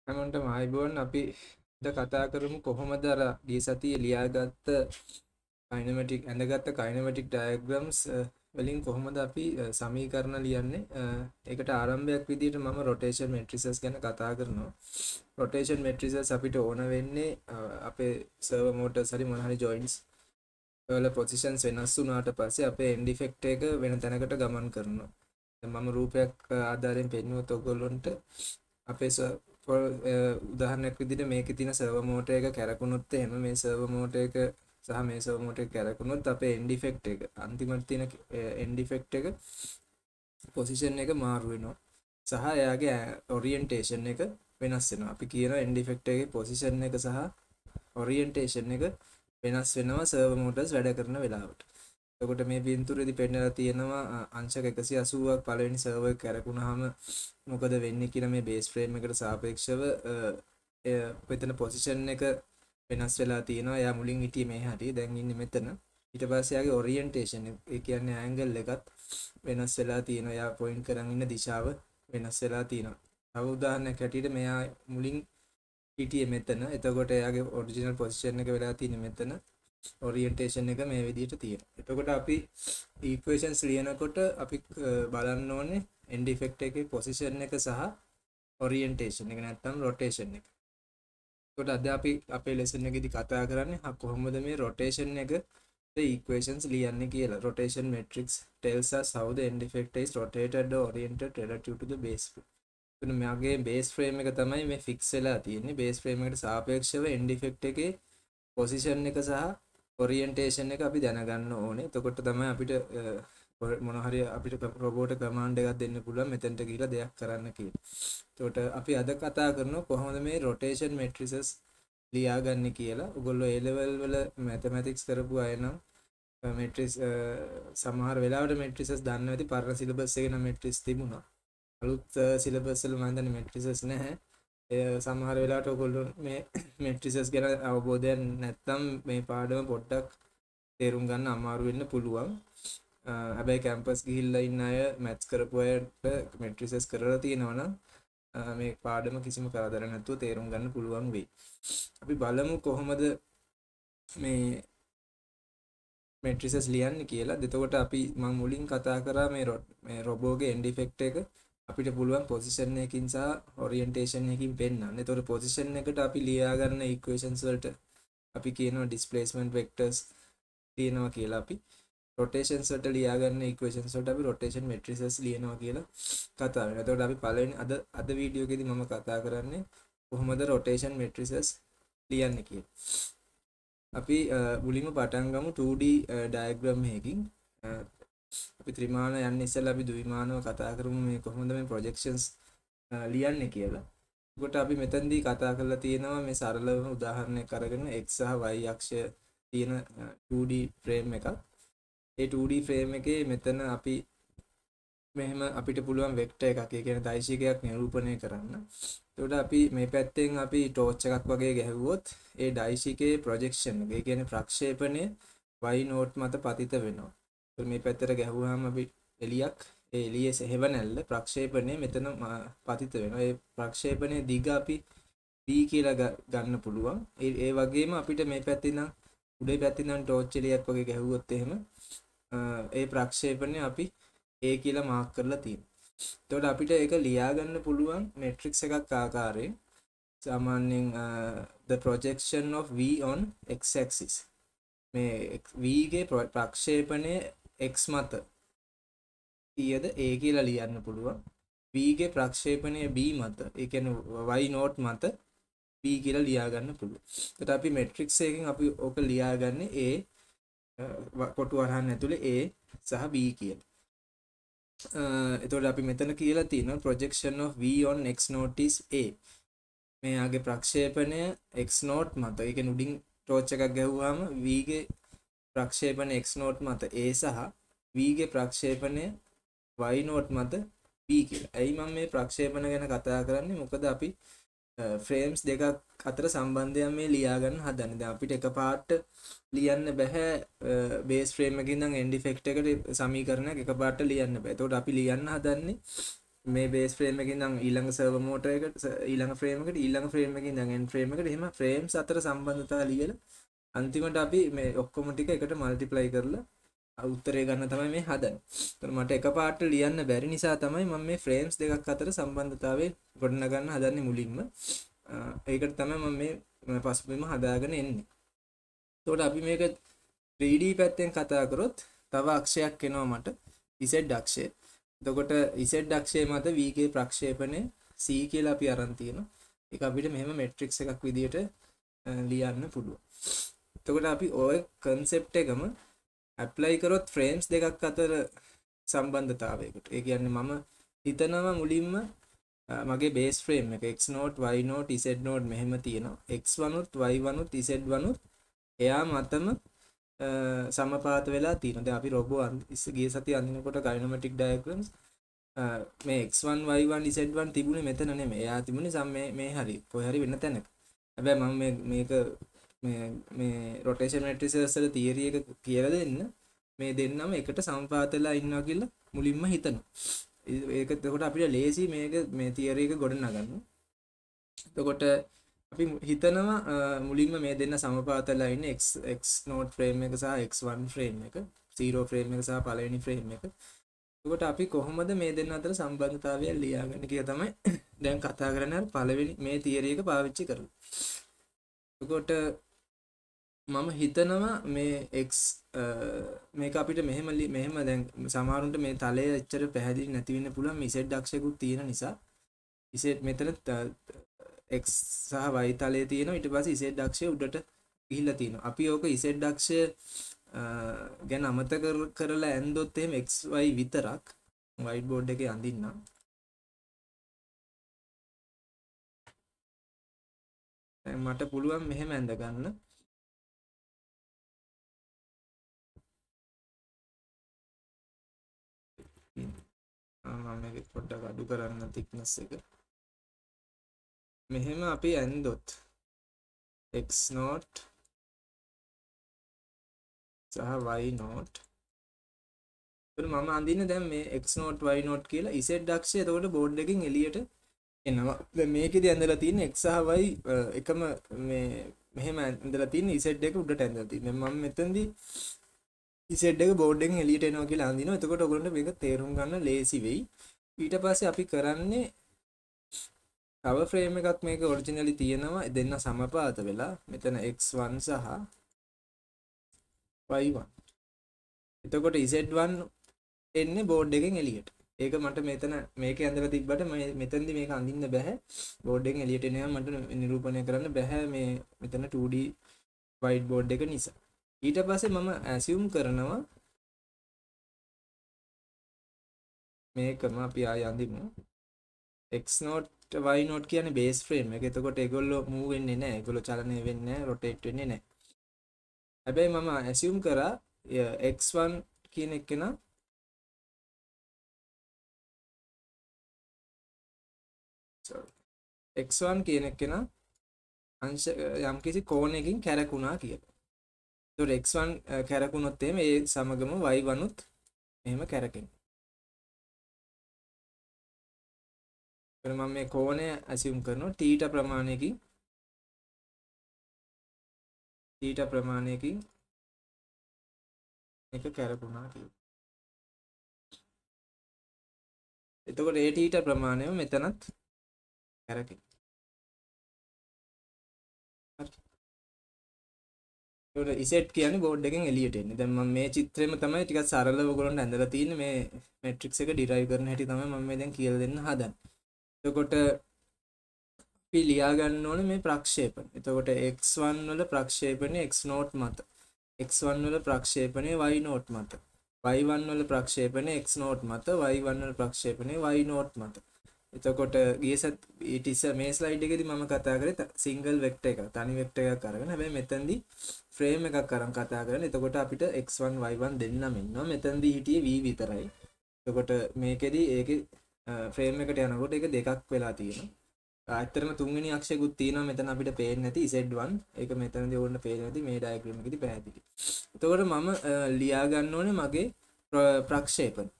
හැමෝටම ආයිබෝන් අපි ද කතා කරමු කොහොමද අර ගිය සතියේ ලියාගත්ත ඇඳගත්ත කයිනමැටික් ඩයග්‍රම්ස් වලින් කොහොමද අපි සමීකරණ ලියන්නේ. ඒකට ආරම්භයක් විදිහට මම රොටේෂන් මෙට්‍රිසස් ගැන කතා කරනවා. රොටේෂන් මෙට්‍රිසස් අපිට ඕන වෙන්නේ අපේ සර්වර් මෝටර්ස් හරි මොන හරි ජොයින්ට්ස් වල පොසිෂන්ස් වෙනස් වුණාට පස්සේ අපේ එන්ඩ් ඉෆෙක්ට් එක වෙන තැනකට ගමන් කරනවා. දැන් මම රූපයක් ආධාරයෙන් පෙන්වුවොත් ඔයගොල්ලන්ට අපේ උදාහරණයක් විදිහට මේකේ තියෙන සර්වර් මෝටර් එක කැරකුණොත් එහෙම මේ සර්වර් මෝටර් එක සහ මේ සර්වර් මෝටර් එක කැරකුණොත් අපේ එන්ඩ් ඉෆෙක්ට් එක අන්තිමට තියෙන එන්ඩ් ඉෆෙක්ට් එක පොසිෂන් එක මාරු වෙනවා සහ එයාගේ ඔරියන්ටේෂන් එක වෙනස් වෙනවා. අපි කියනවා එන්ඩ් ඉෆෙක්ට් එකේ පොසිෂන් එක සහ ඔරියන්ටේෂන් එක වෙනස් වෙනවා සර්වර් මෝටර්ස් වැඩ කරන වෙලාවට. එතකොට මේ පින්තූරෙදි පෙන්නලා තියෙනවා අංශක 180ක් පළවෙනි සර්වර් එක කැරකුණාම මොකද වෙන්නේ කියලා. මේ බේස් ෆ්‍රේම් එකට සාපේක්ෂව මෙතන පොසිෂන් එක වෙනස් වෙලා තියෙනවා. එයා මුලින් හිටියේ මේ හැටි, දැන් ඉන්නේ මෙතන. ඊට පස්සේ එයාගේ ඔරියන්ටේෂන් ඒ කියන්නේ ඇන්ගල් එකත් වෙනස් වෙලා තියෙනවා. එයා පොයින්ට් කරන් ඉන්න දිශාව වෙනස් වෙලා තියෙනවා. තව උදාහරණයක් හැටියට මෙයා මුලින් හිටියේ මෙතන. එතකොට එයාගේ ඔරිජිනල් පොසිෂන් එක වෙලා තියෙන්නේ මෙතන. ඔරියන්ටේෂන් එක මේ විදිහට තියෙනවා. එතකොට අපි ඉක්වේෂන්ස් ලියනකොට අපි බලන්න ඕනේ එන්ඩ් ඉෆෙක්ට් එකේ පොසිෂන් එක සහ ඔරියන්ටේෂන් එක නැත්නම් රොටේෂන් එක. එතකොට අද අපි අපේ ලෙසන් එකේදී කතා කරන්නේ කොහොමද මේ රොටේෂන් එක equations ලියන්නේ කියලා. rotation matrix tells us how the end effect is rotated or oriented relative to the base frame. එතන මගේ base frame එක තමයි මේ fix වෙලා තියෙන්නේ. base frame එකට සාපේක්ෂව end effect එකේ position එක සහ orientation එක අපි දැනගන්න ඕනේ. එතකොට තමයි අපිට මොන හරි අපිට රොබෝට කමාන්ඩ් එකක් දෙන්න පුළුවන් මෙතෙන්ට ගිහිලා දෙයක් කරන්න කියලා. එතකොට අපි අද කතා කරනවා කොහොමද මේ rotation matrices ලියාගන්නේ කියලා. ඔයගොල්ලෝ A level වල mathematics කරපු අය නම් matrix සමහර වෙලාවට matrices දන්නේ නැති. පරණ syllabus එකේ නම් matrix තිබුණා. අලුත් syllabus වල මම දන්නේ matrices නැහැ. සමහර වෙලාවට ඔයගොල්ලෝ මේ matrices ගැන අවබෝධයක් නැත්නම් මේ පාඩම පොඩ්ඩක් තේරුම් ගන්න අමාරු වෙන්න පුළුවන්. හැබැයි කැම්පස් ගිහිල්ලා ඉන්න අය මැත්ස් කරපු අයට matrices කරලා තියෙනවා නම් මේ පාඩම කිසිම කරදරයක් නැතුව තේරුම් ගන්න පුළුවන් වෙයි. අපි බලමු කොහොමද මේ matrices ලියන්නේ කියලා. එතකොට අපි මම මුලින් කතා කරා මේ රොබෝගේ end effect එක අපිට පුළුවන් පොසිෂන් එකකින් සහ ඔරියන්ටේෂන් එකකින් පෙන්වන්න. එතකොට පොසිෂන් එකට අපි ලියා ගන්න ඉක්වේෂන්ස් වලට අපි කියනවා ඩිස්ප්ලේස්මන්ට් වෙක්ටර්ස් තියෙනවා කියලා. අපි රොටේෂන්ස් වලට ලියා ගන්න ඉක්වේෂන්ස් වලට අපි රොටේෂන් මෙට්‍රිසස් ලියනවා කියලා කතා වෙනවා. එතකොට අපි පළවෙනි අද වීඩියෝ එකේදී මම කතා කරන්නේ කොහොමද රොටේෂන් මෙට්‍රිසස් ලියන්නේ කියලා. අපි මුලින්ම පටන් ගමු 2D ඩයග්‍රෑම් එකකින්. අපි ත්‍රිමාන යන්න ඉස්සෙල්ලා අපි ද්විමානව කතා කරමු මේ කොහොමද මේ ප්‍රොජෙක්ෂන්ස් ලියන්නේ කියලා. එතකොට අපි මෙතනදී කතා කරලා තියෙනවා මේ සරලම උදාහරණයක් අරගෙන x සහ y අක්ෂය තියෙන 2D ෆ්‍රේම් එකක්. ඒ 2D ෆ්‍රේම් එකේ මෙතන අපි මෙහෙම අපිට පුළුවන් වෙක්ටර් එකක්, ඒ කියන්නේ දෛශිකයක් නිරූපණය කරන්න. එතකොට අපි මේ පැත්තෙන් අපි ටෝච් එකක් වගේ ගැහුවොත් ඒ දෛශිකයේ ප්‍රොජෙක්ෂන් එක, ඒ කියන්නේ ප්‍රක්ෂේපණය y නෝට් මත පතිත වෙනවා. මේ පැත්තට ගැහුවාම අපි එළියක්, ඒ එළියේ සෙහෙවණැල්ල ප්‍රක්ෂේපණය මෙතන පතිත වෙනවා. ඒ ප්‍රක්ෂේපණයේ දිග අපි b කියලා ගන්න පුළුවන්. ඒ වගේම අපිට මේ පැත්තේ නම් උඩේ පැත්තේ නම් ටෝච් එළියක් වගේ ගැහුවොත් එහෙම ඒ ප්‍රක්ෂේපණය අපි a කියලා මාක් කරලා තියෙනවා. එතකොට අපිට ඒක ලියා ගන්න පුළුවන් මැට්‍රික්ස් එකක් ආකාරයෙන්. සාමාන්‍යයෙන් the projection of v on x axis, මේ v ගේ ප්‍රක්ෂේපණය x මත ඊයද a කියලා ලියන්න පුළුවන්. v ගේ ප්‍රක්ෂේපණය b මත, ඒ කියන්නේ y නෝට් මත b කියලා ලියා ගන්න පුළුවන්. එතකොට අපි මැට්‍රික්ස් එකකින් අපි ඕක ලියාගන්නේ a කොටු වරහන් ඇතුලේ a සහ b කියලා. එතකොට අපි මෙතන කියලා තියෙනවා projection of v on x naught is a. මෙයාගේ ප්‍රක්ෂේපණය x naught මත, ඒ කියන්නේ උඩින් ටෝච් එකක් ගැහුවාම v ගේ ප්‍රක්ෂේපණය x naught මත a සහ v ගේ ප්‍රක්ෂේපණය y naught මත b කියලා. ඇයි මම මේ ප්‍රක්ෂේපණ ගැන කතා කරන්නේ? මොකද අපි ෆ්‍රේම්ස් දෙකක් අතර සම්බන්ධයක් මේ ලියා ගන්න හදන්නේ. දැන් අපිට එකපාරට ලියන්න බෑ බේස් ෆ්‍රේම් එකකින් නම් එන්ඩ් ඉෆෙක්ට් එකට සමීකරණයක් එකපාරට ලියන්න බෑ. එතකොට අපි ලියන්න හදන්නේ මේ බේස් ෆ්‍රේම් එකකින් ඉඳන් ඊළඟ සර්වර් මෝටර් එකට ඊළඟ ෆ්‍රේම් එකට ඊළඟ ෆ්‍රේම් එකකින් ඉඳන් එන්ඩ් ෆ්‍රේම් එකට එහෙම ෆ්‍රේම්ස් අතර සම්බන්ධතාව ලියලා අන්තිමට අපි මේ ඔක්කොම ටික එකට මල්ටිප්ලයි කරලා උත්තරේ ගන්න තමයි මේ හදන්නේ. ඒතර මට එකපාරට ලියන්න බැරි නිසා තමයි මම මේ ෆ්‍රේම්ස් දෙකක් අතර සම්බන්ධතාවය ගොඩනගන්න හදන්නේ මුලින්ම. ඒකට තමයි මම මේ පසුබිම හදාගෙන එන්නේ. එතකොට අපි මේක 3D පැත්තෙන් කතා කරොත් තව අක්ෂයක් එනවා මට Z අක්ෂය. එතකොට Z අක්ෂය මත VK ප්‍රක්ෂේපණය C කියලා අපි අරන් තියෙනවා. ඒක අපිට මෙහෙම මැට්‍රික්ස් එකක් විදියට ලියන්න පුළුවන්. එතකොට අපි ওই concept එකම apply කරොත් frames දෙකක් අතර සම්බන්ධතාවයකට. ඒ කියන්නේ මම හිතනවා මුලින්ම මගේ base frame එක x node y node z node මෙහෙම තියෙනවා. x1 උත් y1 උත් z1 උත් එයා මතම සමපාත වෙලා තියෙනවා. දැන් අපි රොබෝ ගිය සතිය අඳිනකොට kinematic diagrams මේ x1 y1 z1 තිබුණේ මෙතන නෙමෙයි. එයා තිබුණේ මේ හරි කොහේ හරි වෙන තැනක. හැබැයි මම මේක මේ rotation matrices වල theory එක කියලා දෙන්න මේ දෙන්නම එකට සමපාත වෙලා ඉන්නවා කියලා මුලින්ම හිතනවා. ඒක එතකොට අපිට ලේසි මේක මේ theory එක ගොඩනගන්න. එතකොට අපි හිතනවා මුලින්ම මේ දෙන්න සමපාත වෙලා ඉන්නේ x node frame එක සහ x1 frame එක, zero frame එක සහ පළවෙනි frame එක. එතකොට අපි කොහොමද මේ දෙන්න අතර සම්බන්ධතාවය ලියාගන්නේ කියලා තමයි දැන් කතා කරන්නේ පළවෙනි මේ theory එක පාවිච්චි කරලා. එතකොට මම හිතනවා මේ x මේක අපිට මෙහෙම දැන් සමහරුන්ට මේ තලය එච්චර පැහැදිලි නැති වෙන්න පුළුවන් මේ z අක්ෂයකුත් තියෙන නිසා z මෙතන x සහ y තලයේ තියෙනවා ඊට පස්සේ z අක්ෂය උඩට ගිහිල්ලා තියෙනවා. අපි ඕක z අක්ෂය ගැන අමතක කරලා ඇන්දොත් එහෙම x y විතරක් white board එකේ අඳින්නම්. දැන් මට පුළුවන් මෙහෙම ඇඳ ගන්න. මම මේක පොඩ්ඩක් අඩු කරන්න thickness එක. මෙහෙම අපි ඇන්දොත් x not සහ y not. එතකොට මම අඳින්නේ දැන් මේ x not y not කියලා z අක්ෂය එතකොට බෝඩ් එකකින් එළියට එනවා. දැන් මේකෙදි ඇඳලා තියෙන්නේ x සහ y එකම මේ මෙහෙම ඇඳලා තියෙන්නේ z එක උඩට ඇඳලා තියෙන්නේ. මම මෙතනදී Z එක බෝඩ් එකෙන් එළියට එනවා කියලා අඳිනවා. එතකොට ඔයගොල්ලන්ට මේක තේරුම් ගන්න ලේසි වෙයි. ඊට පස්සේ අපි කරන්නේ තව ෆ්‍රේම් එකක් මේක ඔරිජිනලි තියෙනවා. දෙන්න සමපාත වෙලා මෙතන x1 සහ y1. එතකොට z1 එන්නේ බෝඩ් එකෙන් එළියට. ඒක මට මෙතන මේකේ ඇඳලා තිබ්බට මෙතනදී මේක අඳින්න බෑ. බෝඩ් එකෙන් එළියට එනවා මට නිරූපණය කරන්න බෑ මේ මෙතන 2D white board එක නිසා. ඊට පස්සේ මම assume කරනවා මේකම අපි ආය අඳිමු x not y not කියන්නේ base frame එක. එතකොට ඒගොල්ලෝ move වෙන්නේ නැහැ. ඒගොල්ලෝ චලනය වෙන්නේ නැහැ, rotate වෙන්නේ නැහැ. හැබැයි මම assume කරා x1 කියන එකේන x1 කියන එකේන අංශ යම්කිසි කෝණයකින් කැරකුණා කියලා. එතකොට x1 කැරකුණොත් එහෙම ඒ සමගම y1 උත් එහෙම කැරකෙනවා. එතකොට මම මේ කෝණය assume කරනවා θ ප්‍රමාණයකින් එක කැරකුණා කියලා. එතකොට ඒ θ ප්‍රමාණයම මෙතනත් කැරකෙනවා. Z කියන්නේ බෝඩ් එකෙන් එළියට එන්නේ. දැන් මම මේ චිත්‍රෙම තමයි ටිකක් සරලව ඔයගොල්ලන්ට ඇඳලා තියෙන්නේ. මේ මැට්‍රික්ස් එක ඩිරයිව් කරන හැටි තමයි මම මේ දැන් කියලා දෙන්න හදන්නේ. එතකොට අපි ලියා ගන්න ඕනේ මේ ප්‍රක්ෂේපණ. එතකොට x1 වල ප්‍රක්ෂේපණය x0 මත. x1 වල ප්‍රක්ෂේපණය y0 මත. y1 වල ප්‍රක්ෂේපණය x0 මත. y1 වල ප්‍රක්ෂේපණය y0 මත. එතකොට මේ ස්ලයිඩ් එකේදී මම කතා කරේ සිංගල් වෙක්ටර් එකක්, තනි වෙක්ටර් එකක් අරගෙන. හැබැයි මෙතනදී ෆ්‍රේම් එකක් අරන් කතා කරන්නේ. එතකොට අපිට x1 y1 දෙන්නම ඉන්නවා. මෙතනදී හිටියේ v විතරයි. එතකොට මේකෙදි ඒකේ ෆ්‍රේම් එකට යනකොට ඒක දෙකක් වෙලා තියෙනවා. ඇත්තටම තුන්වෙනි අක්ෂයකුත් තියෙනවා මෙතන අපිට පේන්නේ නැති z1. ඒක මෙතනදී ඕන්න පේන්නේ නැති මේ ඩයග්‍රෑම් එකේදී පැහැදිලි. එතකොට මම ලියා ගන්න ඕනේ මගේ ප්‍රක්ෂේපණ.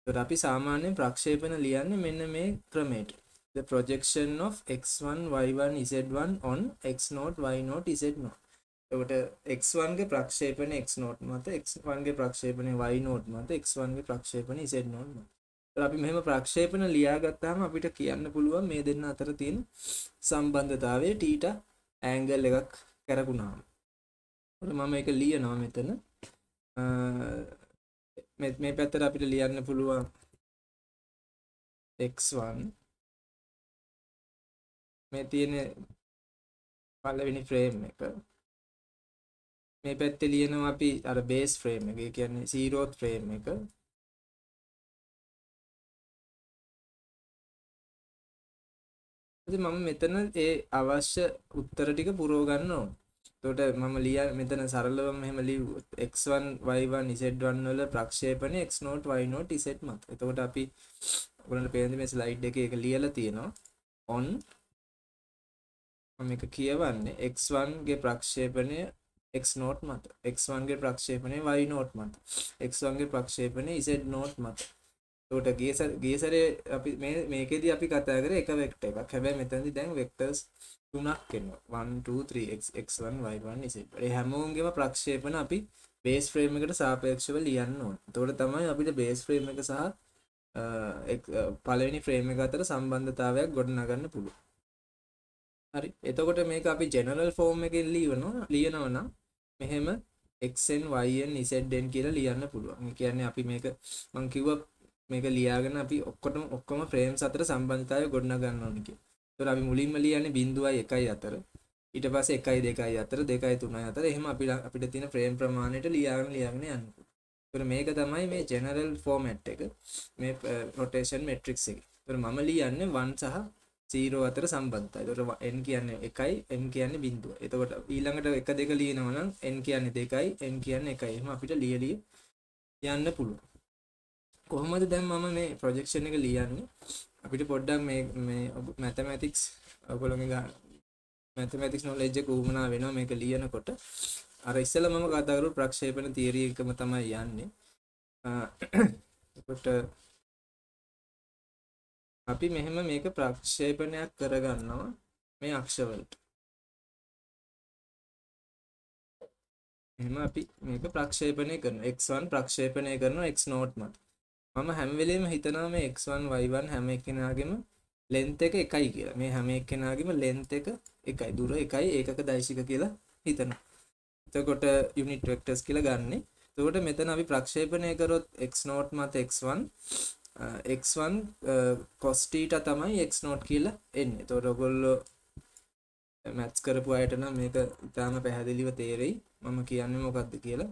එතකොට අපි සාමාන්‍යයෙන් ප්‍රක්ෂේපණ ලියන්නේ මෙන්න මේ ක්‍රමයට. The projection of x1 y1 z1 on x0 y0 z0. එතකොට x1 ගේ ප්‍රක්ෂේපණය x0 මත, x1 ගේ ප්‍රක්ෂේපණය y0 මත, x1 ගේ ප්‍රක්ෂේපණය z0 මත. එතකොට අපි මෙහෙම ප්‍රක්ෂේපණ ලියාගත්තාම අපිට කියන්න පුළුවන් මේ දෙන්න අතර තියෙන සම්බන්ධතාවය θ ඇන්ගල් එකක් කරකුණාම. එතකොට මම ඒක ලියනවා මෙතන. මේ පැත්තට අපිට ලියන්න පුළුවන් x1 මේ තියෙන පළවෙනි ෆ්‍රේම් එක. මේ පැත්තේ ලියනවා අපි අර බේස් ෆ්‍රේම් එක. ඒ කියන්නේ 0th ෆ්‍රේම් එක. ඉතින් මම මෙතන ඒ අවශ්‍ය උත්තර ටික පුරව ගන්න ඕන. එතකොට මම මෙතන සරලවම මෙහෙම ලියුවොත් x1 y1 z1 වල ප්‍රක්ෂේපණය x0 y0 z මත. එතකොට අපි ඔයගොල්ලන්ට පේන්නේ මේ ස්ලයිඩ් එකේ ඒක ලියලා තියෙනවා. on මම එක කියවන්නේ x1 ගේ ප්‍රක්ෂේපණය x0 මත, x1 ගේ ප්‍රක්ෂේපණය y0 මත, x1 ගේ ප්‍රක්ෂේපණය z0 මත. එතකොට ගිය සැරේ අපි මේකෙදි අපි කතා කරේ එක වෙක්ටර් එකක්. හැබැයි මෙතනදී දැන් වෙක්ටර්ස් තුනක් එනවා. 1 2 3 x1 y1 z. ඒ හැමෝගෙම ප්‍රක්ෂේපණ අපි බේස් ෆ්‍රේම් එකට සාපේක්ෂව ලියන්න ඕන. එතකොට තමයි අපිට බේස් ෆ්‍රේම් එක සහ පළවෙනි ෆ්‍රේම් එක අතර සම්බන්ධතාවයක් ගොඩනගන්න පුළුවන්. හරි. එතකොට මේක අපි ජෙනරල් ෆෝම් එකෙන් ලියනවා නම් මෙහෙම xn yn zn කියලා ලියන්න පුළුවන්. ඒ කියන්නේ අපි මේක මම කිව්වා මේක ලියාගෙන අපි ඔක්කොම ෆ්‍රේම්ස් අතර සම්බන්ධතාවය ගොඩනගා ගන්න ඕනේ කියලා. ඒතකොට අපි මුලින්ම ලියන්නේ 0.1 අතර. ඊට පස්සේ 1.2 අතර 2.3 අතර. එහෙම අපිට තියෙන ෆ්‍රේම් ප්‍රමාණයට ලියාගෙන යන්න. ඒතකොට මේක තමයි මේ ජෙනරල් ෆෝමැට් එක. මේ රොටේෂන් මැට්‍රික්ස් එකේ. ඒතකොට මම ලියන්නේ 1 සහ 0 අතර සම්බන්ධතාවය. ඒතකොට n කියන්නේ 1යි, m කියන්නේ 0. එතකොට ඊළඟට 1 2 ලියනවා නම් n කියන්නේ 2යි, m කියන්නේ 1යි. එහෙම අපිට ලියලිය යන්න පුළුවන්. කොහොමද දැන් මම මේ ප්‍රොජෙක්ෂන් එක ලියන්නේ? අපිට පොඩ්ඩක් මේ මැතමැටික්ස් ඔයගොල්ලෝගේ මැතමැටික්ස් නොලෙජ් එක උවමනා වෙනවා මේක ලියනකොට. අර ඉස්සෙල්ලා මම කතා කරපු ප්‍රක්ෂේපණ තියරි එකම තමයි යන්නේ. එතකොට අපි මෙහෙම මේක ප්‍රක්ෂේපණයක් කරගන්නවා මේ අක්ෂවලට. එහෙම අපි මේක ප්‍රක්ෂේපණය කරනවා. x1 ප්‍රක්ෂේපණය කරනවා x0 මත. මම හැම වෙලෙම හිතනවා මේ x1 y1 හැම එක්කෙනාගේම length එක එකයි කියලා. මේ හැම එක්කෙනාගේම length එක එකයි. දුර එකයි ඒකක දෛශික කියලා හිතනවා. එතකොට unit vectors කියලා ගන්නෙ. එතකොට මෙතන අපි ප්‍රක්ෂේපණය කරොත් x0 මත x1 x1 cos θ තමයි x0 කියලා එන්නේ. එතකොට ඔයගොල්ලෝ මැත්ස් කරපු අයට නම් මේක ඉතාලම පැහැදිලිව තේරෙයි මම කියන්නේ මොකක්ද කියලා.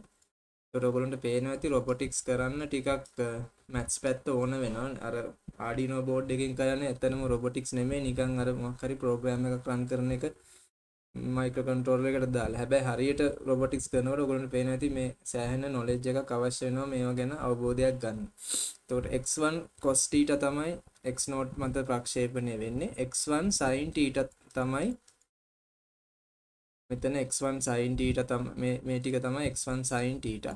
ඒකට ඔයගොල්ලන්ට පේනවා ඇති රොබොටික්ස් කරන්න ටිකක් මැත්ස් පැත්ත ඕන වෙනවා. අර Arduino board එකකින් කරන්නේ ඇත්තටම රොබොටික්ස් නෙමෙයි, නිකන් අර මොකක් හරි ප්‍රෝග්‍රෑම් එකක් රන් කරන එක මයික්‍රෝ කන්ට්‍රෝලර් එකට දාලා. හැබැයි හරියට රොබොටික්ස් කරනකොට ඔයගොල්ලන්ට පේනවා ඇති මේ සෑහෙන නොලෙජ් එකක් අවශ්‍ය වෙනවා මේවා ගැන අවබෝධයක් ගන්න. එතකොට x1 cos θ තමයි x0 මත ප්‍රක්ෂේපණය වෙන්නේ. x1 sin θ තමයි මෙතන x1 sin θ තමයි මේ ටික තමයි x1 sin θ.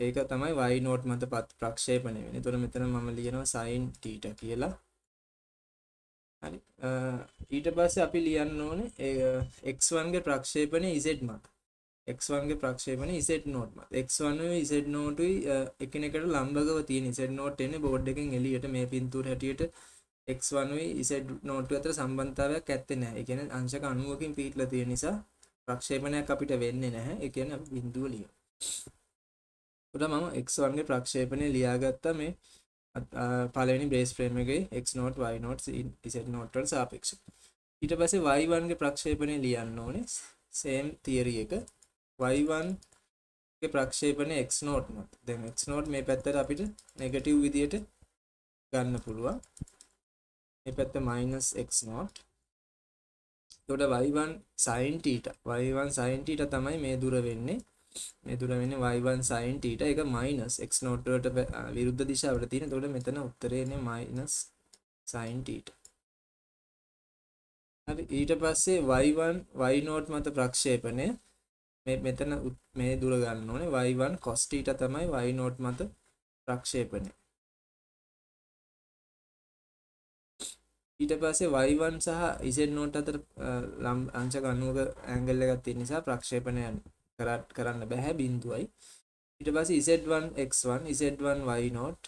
ඒක තමයි y0 මත ප්‍රක්ෂේපණය වෙන්නේ. එතකොට මෙතන මම ලියනවා sin θ කියලා. හරි. ඊට පස්සේ අපි ලියන්න ඕනේ x1 ගේ ප්‍රක්ෂේපණය z මත. x1 ගේ ප්‍රක්ෂේපණය z0 මත. x1 උයි z0 උයි එකිනෙකට ලම්බකව තියෙන. z0 එන්නේ බෝඩ් එකෙන් එළියට මේ පින්තූර හැටියට x1 උයි z0 අතර සම්බන්ධතාවයක් ඇත්තේ නැහැ. ඒ කියන්නේ අංශක 90කින් පිටලා තියෙන නිසා ප්‍රක්ෂේපණයක් අපිට වෙන්නේ නැහැ. ඒ කියන්නේ අපි බිඳුව ලියමු. උඩ මම x1 ගේ ප්‍රක්ෂේපණය ලියාගත්තා මේ පළවෙනි බේස් ෆ්‍රේම් එකේ x0 y0 z0 වලට සාපේක්ෂව. ඊට පස්සේ y1 ගේ ප්‍රක්ෂේපණය ලියන්න ඕනේ. same theory එක. y1 ගේ ප්‍රක්ෂේපණය x0 මත. දැන් x0 මේ පැත්තට අපිට නෙගටිව් විදියට ගන්න පුළුවන්. මේ පැත්ත -x0. එතකොට y1 sin θ y1 sin θ තමයි මේ දුර වෙන්නේ. මේ දුර වෙන්නේ y1 sin θ. ඒක -x0 වලට විරුද්ධ දිශාවට තියෙන. එතකොට මෙතන උත්තරේ එන්නේ -sin θ. හරි. ඊට පස්සේ y1 y0 මත ප්‍රක්ෂේපණය මෙතන මේ දුර ගන්න ඕනේ. y1 cos θ තමයි y0 මත ප්‍රක්ෂේපණය. ඊට පස්සේ y1 සහ z නෝට් අතර අංශක 90ක ඇන්ගල් එකක් තියෙන නිසා ප්‍රක්ෂේපණය කරන්න බෑ බිඳුවයි. ඊට පස්සේ z1 x1 z1 y note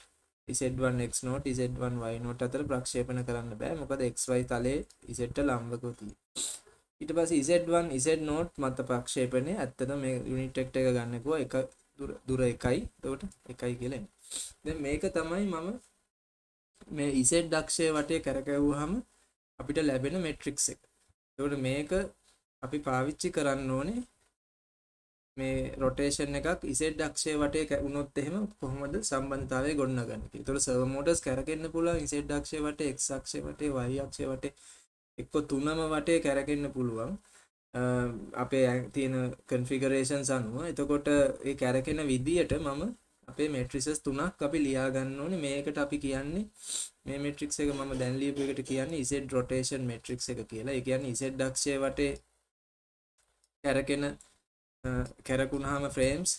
z1 x note z1 y note අතර ප්‍රක්ෂේපණ කරන්න බෑ මොකද xy තලයේ z ට ලම්බකව තියෙන්නේ. ඊට පස්සේ z1 z නෝට් මත ප්‍රක්ෂේපණය ඇත්තටම මේ යුනිට් වෙක්ටර් එක ගන්නකෝ එක දුර 1යි. එතකොට 1යි කියලා එන්නේ. දැන් මේක තමයි මම මේ z අක්ෂය වටේ කරකැවුවාම අපිට ලැබෙන මැට්‍රික්ස් එක. එතකොට මේක අපි පාවිච්චි කරන්න ඕනේ මේ රොටේෂන් එකක් z අක්ෂය වටේ වුණොත් එහෙම කොහොමද සම්බන්ධතාවය ගොඩනගන්නේ කියලා. ඒතකොට සර්වෝ මොටර්ස් කරකෙන්න පුළුවන් z අක්ෂය වටේ, x අක්ෂය වටේ, y අක්ෂය වටේ එක්ක තුනම වටේ කරකෙන්න පුළුවන්. අපේ තියෙන කන්ෆිගරේෂන්ස් අනුව. එතකොට ඒ කරකෙන විදියට මම අපේ මැට්‍රිසස් තුනක් අපි ලියා ගන්න ඕනේ. මේකට අපි කියන්නේ මේ මැට්‍රික්ස් එක මම දැන් ලියපු එකට කියන්නේ z rotation matrix එක කියලා. ඒ කියන්නේ z අක්ෂය වටේ කැරකුණාම ෆ්‍රේම්ස්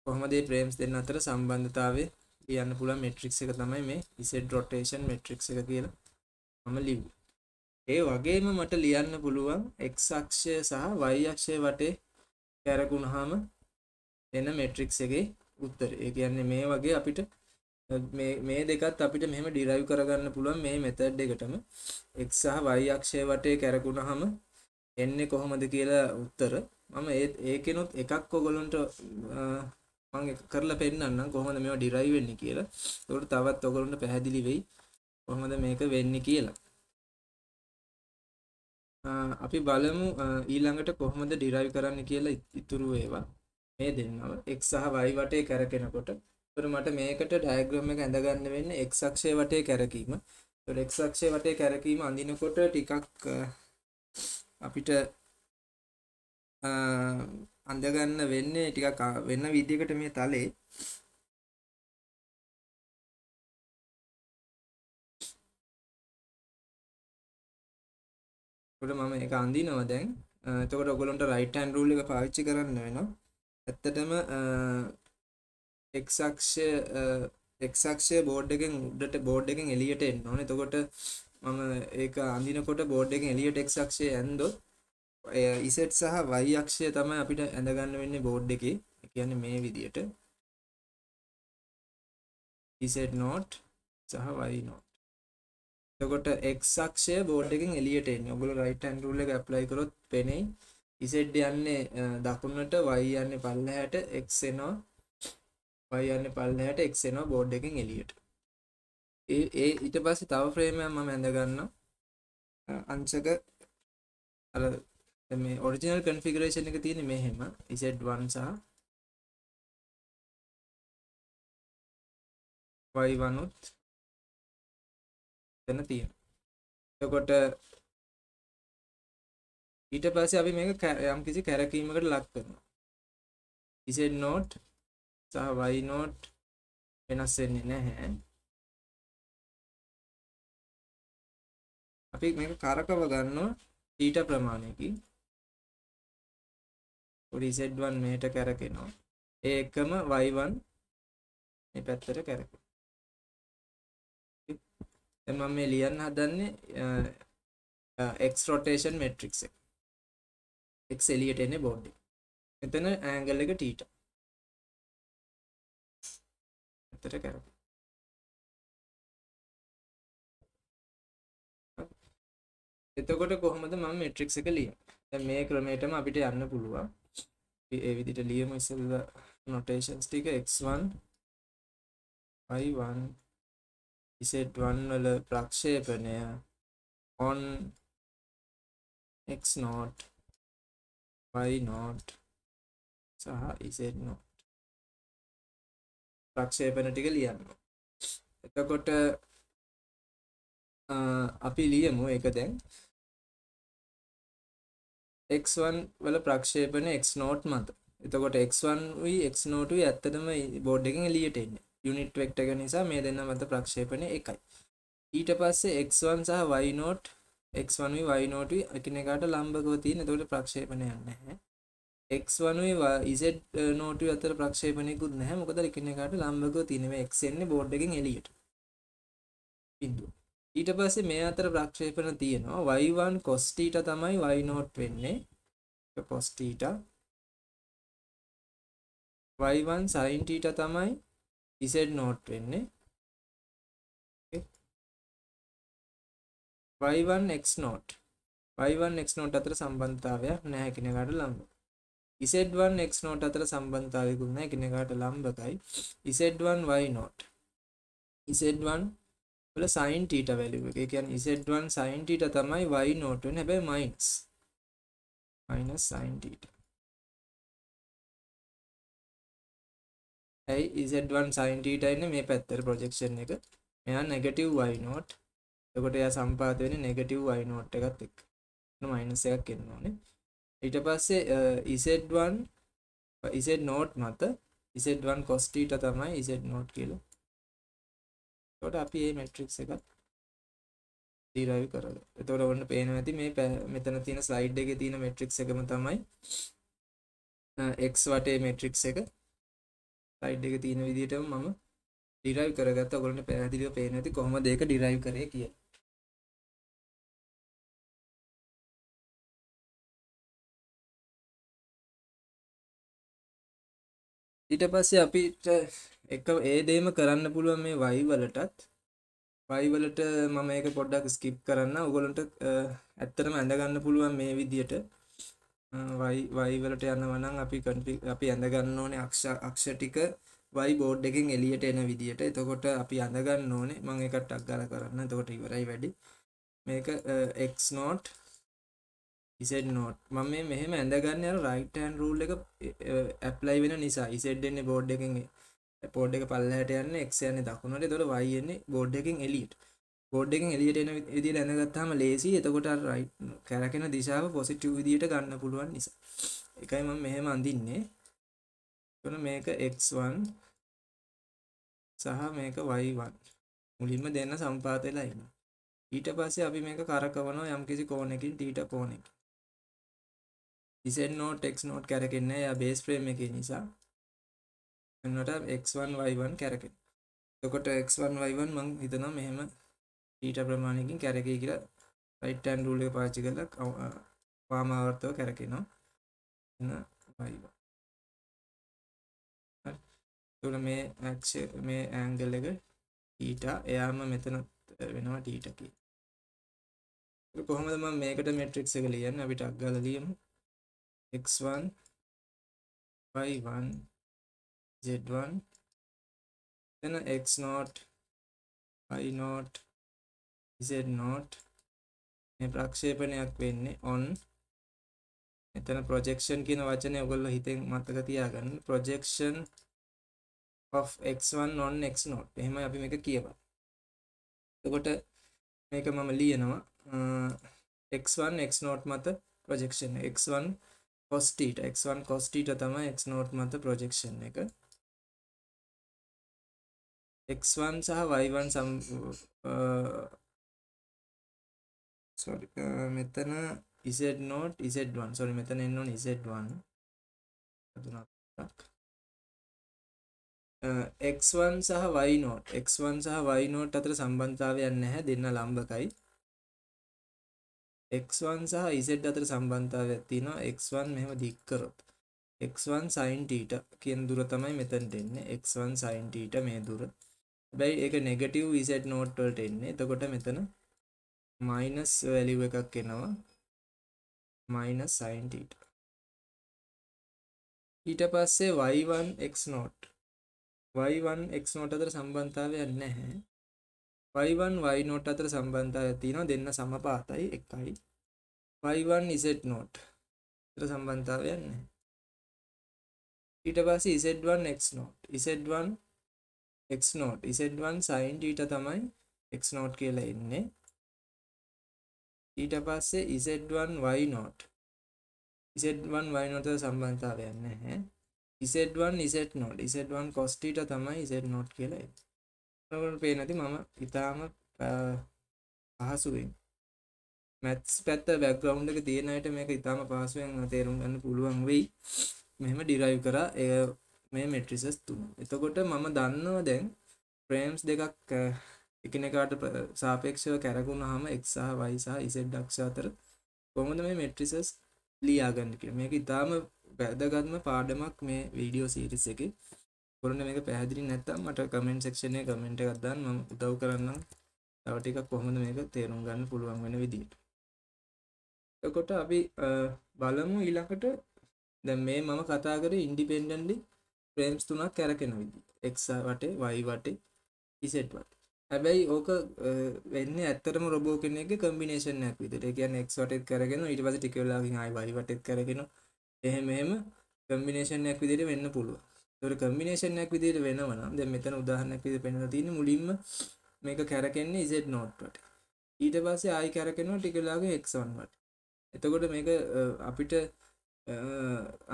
කොහොමද මේ ෆ්‍රේම්ස් දෙන්න අතර සම්බන්ධතාවය ලියන්න පුළුවන් මැට්‍රික්ස් එක තමයි මේ z rotation matrix එක කියලා මම ලිව්වේ. ඒ වගේම මට ලියන්න පුළුවන් x අක්ෂය සහ y අක්ෂය වටේ කැරකුණාම එන මැට්‍රික්ස් එකේ උත්තරය. ඒ කියන්නේ මේ වගේ අපිට මේ දෙකත් අපිට මෙහෙම ඩිරයිව් කරගන්න පුළුවන් මේ මෙතඩ් එකටම x සහ y අක්ෂය වටේ කැරකුණාම එන්නේ කොහොමද කියලා උත්තර මම ඒකෙනුත් එකක් ඔයගොල්ලන්ට මම කරලා පෙන්නන්නම් කොහොමද මේවා ඩිරයිව් වෙන්නේ කියලා. ඒකට තවත් ඔයගොල්ලන්ට පැහැදිලි වෙයි කොහොමද මේක වෙන්නේ කියලා. අපි බලමු ඊළඟට කොහොමද ඩිරයිව් කරන්න කියලා ඉතුරු ඒවා. මේ දෙන්නම x සහ y වටේ කැරකෙනකොට ඒතර මට මේකට ඩයග්‍රෑම් එක ඇඳගන්න වෙන්නේ x අක්ෂය වටේ කැරකීම. ඒතර x අක්ෂය වටේ කැරකීම අඳිනකොට ටිකක් අපිට අඳගන්න වෙන්නේ ටිකක් වෙන විදිහකට මේ තලේ. ඒකට මම ඒක අඳිනවා දැන්. එතකොට ඔයගොල්ලන්ට රයිට් හෑන්ඩ් රූල් එක පාවිච්චි කරන්න වෙනවා. ඇත්තටම x අක්ෂය බෝඩ් එකෙන් උඩට බෝඩ් එකෙන් එළියට එන්න ඕනේ. එතකොට මම ඒක අඳිනකොට බෝඩ් එකෙන් එළියට x අක්ෂය ඇන්දොත් z සහ y අක්ෂය තමයි අපිට ඇඳ ගන්න වෙන්නේ බෝඩ් එකේ. ඒ කියන්නේ මේ විදියට z නෝට් සහ y නෝට්. එතකොට x අක්ෂය බෝඩ් එකෙන් එළියට එන්නේ. ඔයගොල්ලෝ රයිට් හෑන්ඩ් රූල් එක ඇප්ලයි කරොත් පෙනෙයි. z යන්නේ දකුණට, y යන්නේ පල්ලෙහාට, x එනවා. y යන්නේ පල්ලෙහාට, x එනවා බෝඩ් එකෙන් එළියට. ඊට පස්සේ තව ෆ්‍රේම් එකක් මම ඇඳ ගන්නවා. අංශක අර මේ ඔරිජිනල් කන්ෆිගරේෂන් එක තියෙන්නේ මෙහෙම z1 සහ y1 උත් එතන තියෙනවා. එතකොට ඊට පස්සේ අපි මේක යම් කිසි කැරකීමකට ලක් කරනවා. z නෝට් සහ y නෝට් වෙනස් වෙන්නේ නැහැ. අපි මේක කරකව ගන්නවා θ ප්‍රමාණයකින්. පොඩි z1 මෙහෙට කැරකෙනවා. ඒ එකම y1 මේ පැත්තට කැරකෙනවා. දැන් මම මේ ලියන්න හදන්නේ x rotation matrix එක. x එළියට එන්නේ බෝඩ් එක. මෙතන angle එක θ. පැත්තට කැරකෙනවා. එතකොට කොහොමද මම matrix එක ලියන්නේ? දැන් මේ ක්‍රමයටම අපිට යන්න පුළුවන්. ඒ විදිහට ලියමු ඉස්සෙල්ලා notations ටික x1 y1 z1 වල ප්‍රක්ෂේපණය on x naught y naught සහ z naught ප්‍රක්ෂේපණ ටික ලියන්න. එතකොට අපි ලියමු ඒක දැන් x1 වල ප්‍රක්ෂේපණය x naught මත. එතකොට x1 උයි x naught උයි ඇත්තටම බෝඩ් එකෙන් එළියට එන්නේ. යුනිට් වෙක්ටර් එක නිසා මේ දෙන්න මත ප්‍රක්ෂේපණය එකයි. ඊට පස්සේ x1 සහ y naught x1 උයි y naught උයි එකිනෙකාට ලම්බකව තියෙන. එතකොට ප්‍රක්ෂේපණයක් නැහැ. x1 උයි z naught උයි අතර ප්‍රක්ෂේපණයකුත් නැහැ. මොකද එකිනෙකාට ලම්බකව තියෙන මේ x එන්නේ බෝඩ් එකෙන් එළියට. බිඳුව. ඊට පස්සේ මේ අතර ප්‍රක්ෂේපණ තියෙනවා y1 cos θ තමයි y0 වෙන්නේ cos θ y1 sin θ තමයි z0 වෙන්නේ y1 x0 y1 x0 අතර සම්බන්ධතාවයක් නැහැ එකිනෙකාට ලම්බ z1 x0 අතර සම්බන්ධතාවයකුත් නැහැ එකිනෙකාට ලම්බකයි z1 y0 z1 වල sin θ වැලියු එක. ඒ කියන්නේ z1 sin θ තමයි y0 වෙන්නේ. හැබැයි minus sin θ. ඇයි z1 sin θ ඉන්නේ මේ පැත්තට ප්‍රොජෙක්ෂන් එක. මෙයා නෙගටිව් y0. එතකොට එයා සම්පාත වෙන්නේ නෙගටිව් y0 එකත් එක්ක. මයිනස් එකක් එන්න ඕනේ. ඊට පස්සේ z1 z0 මත z1 cos θ තමයි z0 කියලා. එතකොට අපි මේ මැට්‍රික්ස් එකත් ඩිරයිව් කරලා. එතකොට ඔන්න පේනවා ඇති මේ මෙතන තියෙන ස්ලයිඩ් එකේ තියෙන මැට්‍රික්ස් එකම තමයි x වටේ මැට්‍රික්ස් එක. ස්ලයිඩ් එකේ තියෙන විදිහටම මම ඩිරයිව් කරගත්තා. ඔයගොල්ලන්ට පැහැදිලිව පේනවා ඇති කොහොමද ඒක ඩිරයිව් කරේ කියලා. ඊට පස්සේ අපිට එක ඒ දෙයම කරන්න පුළුවන් මේ y වලටත් y වලට මම මේක පොඩ්ඩක් ස්කිප් කරන්න. ඔයගොල්ලන්ට ඇත්තටම ඇඳ ගන්න පුළුවන් මේ විදියට y වලට යනවා නම් අපි ඇඳ ගන්න ඕනේ අක්ෂ ටික y බෝඩ් එකෙන් එළියට එන විදියට. එතකොට අපි ඇඳ ගන්න ඕනේ මම ඒකට ටක් ගාලා කරන්න. එතකොට ඉවරයි වැඩි. මේක x0 z0 මම මේ මෙහෙම ඇඳගන්න යන right hand rule එක apply වෙන නිසා z එන්නේ board එකෙන් board එක පල්ලෙහාට යන්නේ x යන්නේ දකුණට. එතකොට y එන්නේ board එකෙන් එළියට. board එකෙන් එළියට එන විදිහට ඇඳගත්තාම ලේසි. එතකොට අර right කැරකෙන දිශාව positive විදිහට ගන්න පුළුවන් නිසා. ඒකයි මම මෙහෙම අඳින්නේ. එතකොට මේක x1 සහ මේක y1 මුලින්ම දෙන්න සම්පාත වෙලා ඉන්නවා. ඊට පස්සේ අපි මේක කරකවනවා යම්කිසි කෝණයකින් θ කෝණයකින්. z0 x0 කැරකෙන්නේ යා බේස් ෆ්‍රේම් එකේ නිසා. එන්නට x1 y1 කැරකෙන. එතකොට x1 y1 මම හිතනවා මෙහෙම θ ප්‍රමාණයකින් කැරකෙයි කියලා right hand rule එක පාවිච්චි කරලා වාමාවර්තව කැරකෙනවා. එන y1. හරි. එතකොට මේ angle එක θ එයාම මෙතන වෙනවා θ කියලා. කොහොමද මම මේකට මැට්‍රික්ස් එක ලියන්නේ? අපි ටක් ගාලා ලියමු. x1 y1 z1 then x0 y0 z0 මේ ප්‍රක්ෂේපණයක් වෙන්නේ on. එතන projection කියන වචනේ ඔයගොල්ලෝ හිතෙන් මතක තියාගන්න. projection of x1 on x0 එහෙමයි අපි මේක කියවන්නේ. එතකොට මේක මම ලියනවා x1 x0 මත projection x1 cos θ x1 cos θ තමයි x0 මත projection එක. x1 සහ y1 මෙතන z0 z1 sorry මෙතන එන්න ඕනේ z1 x1 සහ y0 අතර සම්බන්ධතාවයක් නැහැ. දෙන්න ලම්බකයි. x1 සහ z අතර සම්බන්ධතාවයක් තියෙනවා. x1 මෙහෙම දික් කරොත් x1 sin θ කියන දුර තමයි මෙතනට එන්නේ. x1 sin θ මේ දුර. හැබැයි ඒක නෙගටිව් z0 වලට එන්නේ. එතකොට මෙතන මයිනස් වැලියු එකක් එනවා. minus sin θ. ඊට පස්සේ y1 x0 අතර සම්බන්ධතාවයක් නැහැ. y1 y0 අතර සම්බන්ධතාවයක් තියෙනවා. දෙන්න සමපාතයි එකයි. y1 z0 අතර සම්බන්ධතාවයක් නැහැ. ඊට පස්සේ z1 x0 z1 sin θ තමයි x0 කියලා එන්නේ. ඊට පස්සේ z1 y0 අතර සම්බන්ධතාවයක් නැහැ. z1 cos θ තමයි z0 කියලා එන්නේ. ඔයගොල්ලෝ පේන නැති මම ඊටාම පහසුවෙන් මැත්ස් පැත්ත බෑග්ග්‍රවුන්ඩ් එක තියෙන අයට මේක ඊටාම පහසුවෙන් තේරුම් ගන්න පුළුවන් වෙයි. මෙහෙම ඩිරයිව් කරා මේ මැට්‍රිසස් තුන. එතකොට මම දන්නවා දැන් ෆ්‍රේම්ස් දෙකක් එකිනෙකාට සාපේක්ෂව කැරකුණාම x සහ y සහ z අක්ෂ අතර කොහොමද මේ matrices ලියා ගන්න කියලා. මේක ඉතාලම වැදගත්ම පාඩමක් මේ වීඩියෝ සීරීස් එකේ. ඔයගොල්ලෝ මේක පැහැදිලි නැත්නම් මට කමෙන්ට් සෙක්ෂන් එකේ කමෙන්ට් එකක් දාන්න මම උදව් කරන්නම්. තව ටිකක් කොහොමද මේක තේරුම් ගන්න පුළුවන් වෙන විදියට. එතකොට අපි බලමු ඊළඟට දැන් මේ මම කතා කරේ ඉන්ඩිපෙන්ඩන්ට්ලි ෆ්‍රේම්ස් තුනක් කැරකෙන විදිහ. x වටේ y වටේ z වටේ. හැබැයි ඕක වෙන්නේ ඇත්තටම රොබෝ කෙනෙක්ගේ කම්බිනේෂන් එකක් විදිහට. ඒ කියන්නේ x වටේත් කරගෙන ඊට පස්සේ ටික වෙලාවකින් ආයි y වටේත් කරගෙන එහෙම කම්බිනේෂන් එකක් විදිහට වෙන්න පුළුවන්. ඒතකොට කම්බිනේෂන් එකක් විදිහට වෙනව නම් දැන් මෙතන උදාහරණයක් විදිහට පෙන්නලා තියෙන්නේ මුලින්ම මේක කැරකෙන්නේ z නෝට් වටේ. ඊට පස්සේ ආයි කැරකෙනවා ටික වෙලාවකින් x1 වටේ. එතකොට මේක අපිට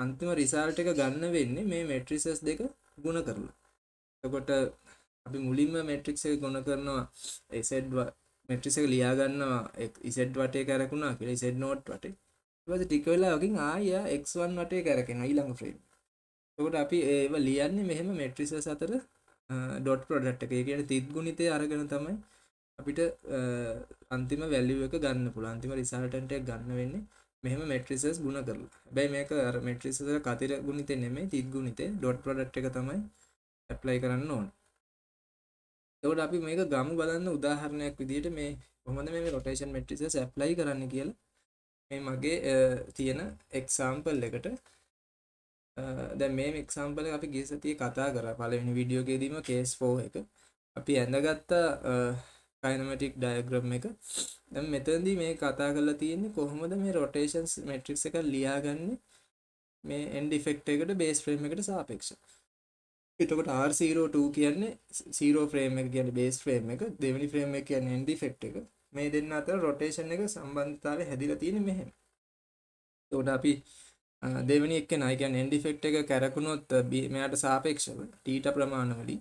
අන්තිම රිසල්ට් එක ගන්න වෙන්නේ මේ matrices දෙක ගුණ කරලා. එතකොට අපි මුලින්ම matrix එක ගුණ කරනවා z matrix එක ලියා ගන්නවා z වටේ කැරකුණා කියලා z නෝට් වටේ. ඊට පස්සේ ටික වෙලාවකින් ආයෙ x1 වටේ කැරකෙනවා ඊළඟ ෆ්‍රේම්. එතකොට අපි ඒව ලියන්නේ මෙහෙම matrices අතර dot product එක. ඒ කියන්නේ තිත් ගුණිතය අරගෙන තමයි අපිට අන්තිම value එක ගන්න පුළුවන්. අන්තිම resultant එක ගන්න වෙන්නේ මෙහෙම matrices ගුණ කරලා. හැබැයි මේක අර matrices වල කතිර ගුණිතේ නෙමෙයි තිත් ගුණිතේ dot product එක තමයි apply කරන්න ඕනේ. එතකොට අපි මේක ගමු බලන්න උදාහරණයක් විදිහට මේ කොහොමද මේ rotation matrices apply කරන්න කියලා. මේ මගේ තියෙන example එකට දැන් මේ example එක අපි ගිය සතියේ කතා කරා පළවෙනි වීඩියෝ එකේදීම case 4 එක. අපි ඇඳගත්ත kinematic diagram එක. දැන් මෙතනදී මේ කතා කරලා තියෙන්නේ කොහොමද මේ rotations matrix එක ලියාගන්නේ මේ end effect එකට base frame එකට සාපේක්ෂව. එතකොට R02 කියන්නේ 0 frame එක කියන්නේ base frame එක, දෙවෙනි frame එක කියන්නේ end effect එක. මේ දෙන්න අතර rotation එක සම්බන්ධතාවය හැදිලා තියෙන්නේ මෙහෙම. එතකොට අපි දෙවෙනි එක්කෙනා කියන්නේ end effect එක කැරකුණොත් මෙයාට සාපේක්ෂව θ ප්‍රමාණ වලින්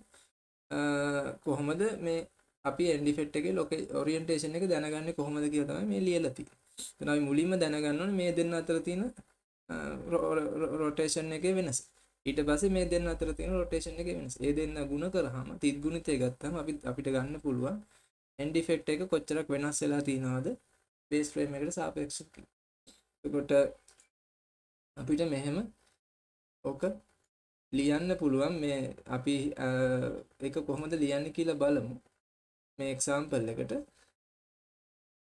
කොහොමද මේ අපි end effect එකේ orientation එක දැනගන්නේ කොහොමද කියලා තමයි මේ ලියලා තියෙන්නේ. එතන අපි මුලින්ම දැනගන්න ඕනේ මේ දෙන්න අතර තියෙන rotation එකේ වෙනස. ඊට පස්සේ මේ දෙන්න අතර තියෙන rotation එකේ වෙනස. ඒ දෙන්න ಗುಣ කරාම තිත් ගුණිතය ගත්තාම අපිට ගන්න පුළුවන් end effect එක කොච්චරක් වෙනස් වෙලා තියෙනවද base frame එකට සාපේක්ෂව කියලා. එතකොට අපිට මෙහෙම ඕක ලියන්න පුළුවන් මේ අපි ඒක කොහොමද ලියන්නේ කියලා බලමු. මේ example එකට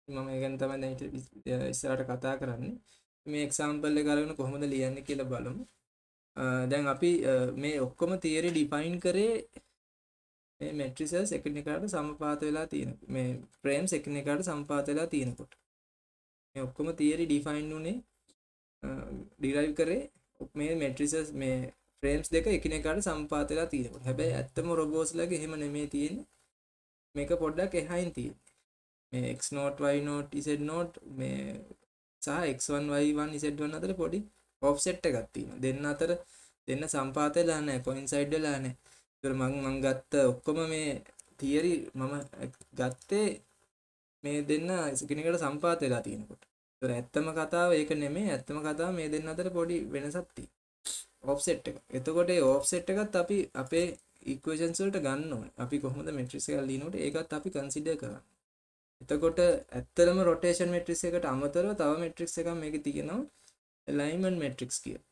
මම ඒ ගැන තමයි දැන් ඉස්සරහට කතා කරන්නේ. මේ example එක අරගෙන කොහොමද ලියන්නේ කියලා බලමු. දැන් අපි මේ ඔක්කොම theory define කරේ මේ matrices එකිනෙකාට සමපාත වෙලා තියෙන මේ frames එකිනෙකාට සමපාත වෙලා තියෙනකොට මේ ඔක්කොම theory define උනේ derive කරේ මේ matrices මේ frames දෙක එකිනෙකාට සමපාත වෙලා තියෙනකොට. හැබැයි ඇත්තම robots ලගේ එහෙම නෙමෙයි තියෙන්නේ. මේක පොඩ්ඩක් එහයින් තියෙන්නේ. මේ x0 y0 z0 මේ සහ x1 y1 z1 අතර පොඩි offset එකක් තියෙනවා. දෙන්න අතර දෙන්න සම්පාත වෙලා නැහැ, coincide වෙලා නැහැ. ඒතර මම ගත්ත ඔක්කොම මේ theory මම ගත්තේ මේ දෙන්න එකිනෙකට සම්පාත වෙලා තියෙනකොට. ඒතර ඇත්තම කතාව ඒක නෙමෙයි. ඇත්තම කතාව මේ දෙන්න අතර පොඩි වෙනසක් තියෙනවා. offset එක. එතකොට ඒ offset එකත් අපි අපේ equations වලට ගන්න ඕනේ. අපි කොහොමද matrix එක ලියනකොට ඒකත් අපි consider කරන්න. එතකොට ඇත්තටම rotation matrix එකට අමතරව තව matrix එකක් මේකේ තියෙනවා alignment matrix කියලා.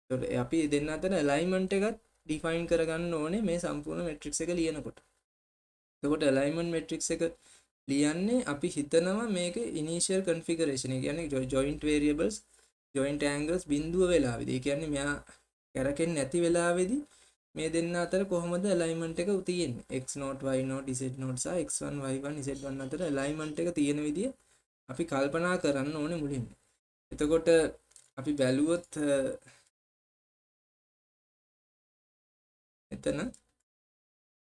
එතකොට අපි දෙන්න අතර alignment එකත් define කරගන්න ඕනේ මේ සම්පූර්ණ matrix එක ලියනකොට. එතකොට alignment matrix එක ලියන්නේ අපි හිතනවා මේක initial configuration. ඒ කියන්නේ joint variables, joint angles බිඳුව වෙලාවේදී. ඒ කියන්නේ මෙයා කැරකෙන්නේ නැති වෙලාවේදී මේ දෙන්න අතර කොහොමද alignment එක තියෙන්නේ x0 y0 z0 සහ x1 y1 z1 අතර alignment එක තියෙන විදිය අපි කල්පනා කරන්න ඕනේ මුලින්ම. එතකොට අපි බැලුවොත් එතන